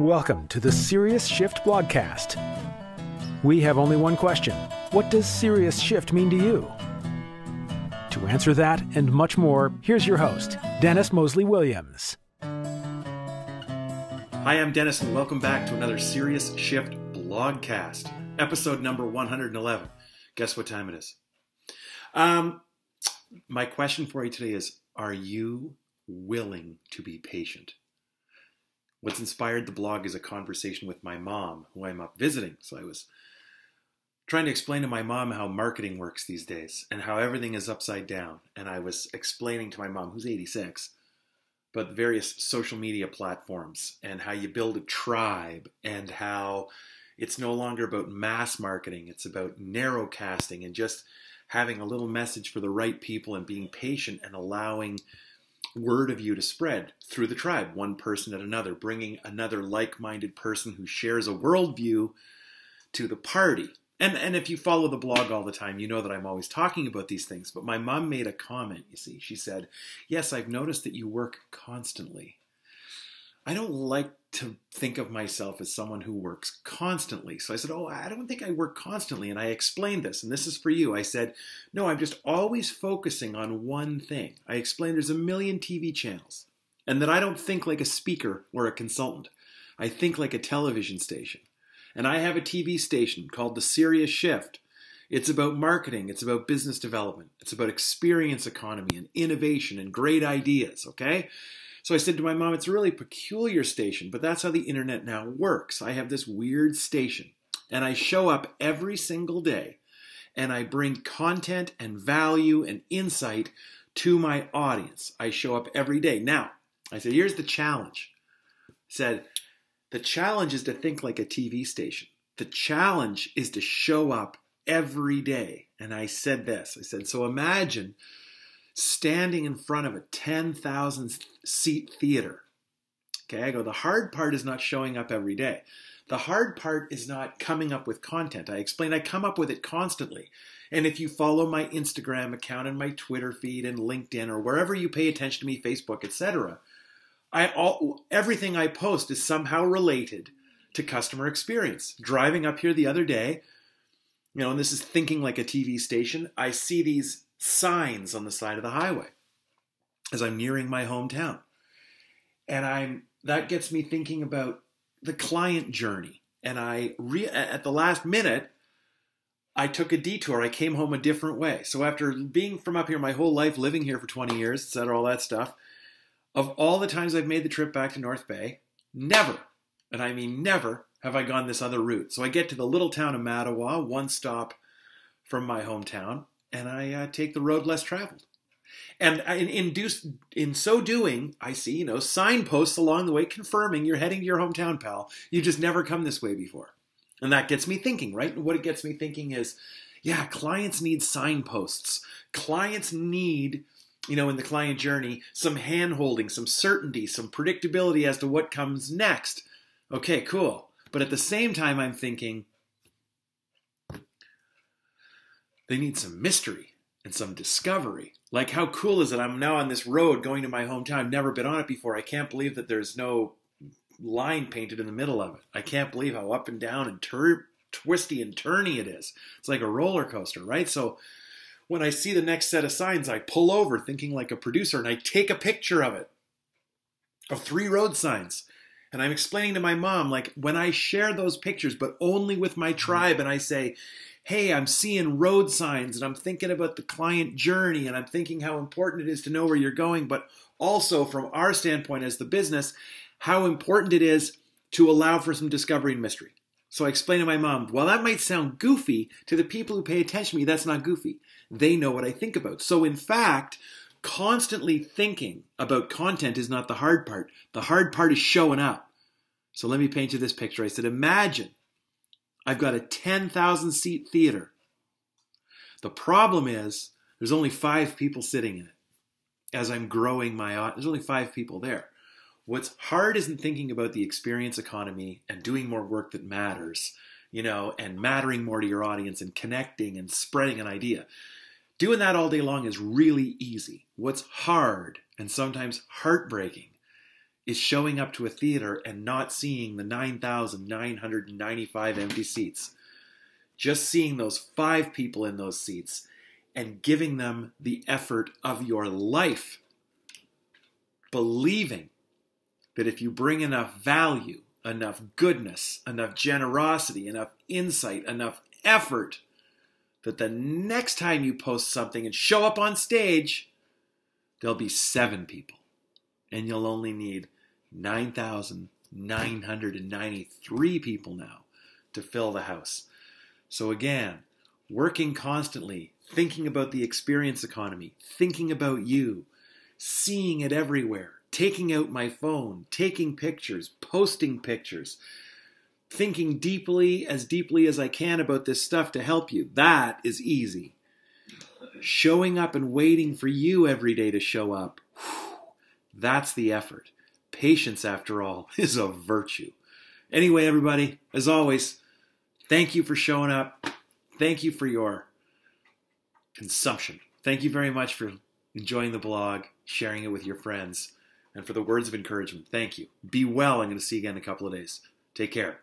Welcome to the Serious Shift blogcast. We have only one question. What does Serious Shift mean to you? To answer that and much more, here's your host, Dennis Moseley-Williams. Hi, I'm Dennis, and welcome back to another Serious Shift blogcast, episode number 111. Guess what time it is? My question for you today is, are you willing to be patient? What's inspired the blog is a conversation with my mom, who I'm up visiting. So I was trying to explain to my mom how marketing works these days and how everything is upside down. And I was explaining to my mom, who's 86, about the various social media platforms and how you build a tribe and how it's no longer about mass marketing. It's about narrow casting and just having a little message for the right people and being patient and allowing word of you to spread through the tribe, one person at another, bringing another like-minded person who shares a worldview to the party. And if you follow the blog all the time, you know that I'm always talking about these things. But my mom made a comment, you see. She said, yes, I've noticed that you work constantly. I don't like to think of myself as someone who works constantly. So I said, I don't think I work constantly. And I explained this, and this is for you. I said, no, I'm just always focusing on one thing. I explained there's a million TV channels, and that I don't think like a speaker or a consultant. I think like a television station. And I have a TV station called The Serious Shift. It's about marketing. It's about business development. It's about experience economy and innovation and great ideas, okay? So I said to my mom, it's a really peculiar station, but that's how the internet now works. I have this weird station, and I show up every single day, and I bring content and value and insight to my audience. I show up every day. Now, I said, here's the challenge. I said, the challenge is to think like a TV station. The challenge is to show up every day. And I said this. I said, so imagine standing in front of a 10,000 seat theater. Okay, I go, the hard part is not showing up every day. The hard part is not coming up with content. I explained I come up with it constantly. And if you follow my Instagram account and my Twitter feed and LinkedIn or wherever you pay attention to me, Facebook, etc., everything I post is somehow related to customer experience. Driving up here the other day, and this is thinking like a TV station, I see these signs on the side of the highway as I'm nearing my hometown. And that gets me thinking about the client journey. And at the last minute, I took a detour. I came home a different way. So after being from up here my whole life, living here for 20 years, et cetera, all that stuff, of all the times I've made the trip back to North Bay, never, and I mean never, have I gone this other route. So I get to the little town of Mattawa, one stop from my hometown, and I take the road less traveled. And in so doing, I see, signposts along the way confirming you're heading to your hometown, pal. You just never come this way before. And that gets me thinking, right? And what it gets me thinking is, yeah, clients need signposts. Clients need, in the client journey, some hand-holding, some certainty, some predictability as to what comes next. Okay, cool. But at the same time, I'm thinking, they need some mystery and some discovery. Like, how cool is it? I'm now on this road going to my hometown. I've never been on it before. I can't believe that there's no line painted in the middle of it. I can't believe how up and down and twisty and turny it is. It's like a roller coaster, right? So when I see the next set of signs, I pull over thinking like a producer, and I take a picture of it, of 3 road signs. And I'm explaining to my mom, like, when I share those pictures, but only with my tribe, and I say, hey, I'm seeing road signs, and I'm thinking about the client journey, and I'm thinking how important it is to know where you're going, but also from our standpoint as the business, how important it is to allow for some discovery and mystery. So I explain to my mom, well, that might sound goofy to the people who pay attention to me. That's not goofy. They know what I think about. So in fact, constantly thinking about content is not the hard part. The hard part is showing up. So let me paint you this picture. I said, imagine I've got a 10,000 seat theater. The problem is there's only 5 people sitting in it. As I'm growing my audience, there's only 5 people there. What's hard isn't thinking about the experience economy and doing more work that matters, and mattering more to your audience and connecting and spreading an idea. Doing that all day long is really easy. What's hard and sometimes heartbreaking is showing up to a theater and not seeing the 9,995 empty seats. Just seeing those 5 people in those seats and giving them the effort of your life. Believing that if you bring enough value, enough goodness, enough generosity, enough insight, enough effort, that the next time you post something and show up on stage, there'll be 7 people. And you'll only need 9,993 people now to fill the house. So again, working constantly, thinking about the experience economy, thinking about you, seeing it everywhere, taking out my phone, taking pictures, posting pictures, thinking deeply as I can about this stuff to help you. That is easy. Showing up and waiting for you every day to show up, that's the effort. Patience, after all, is a virtue. Anyway, everybody, as always, thank you for showing up. Thank you for your consumption. Thank you very much for enjoying the blog, sharing it with your friends, and for the words of encouragement. Thank you. Be well. I'm going to see you again in a couple of days. Take care.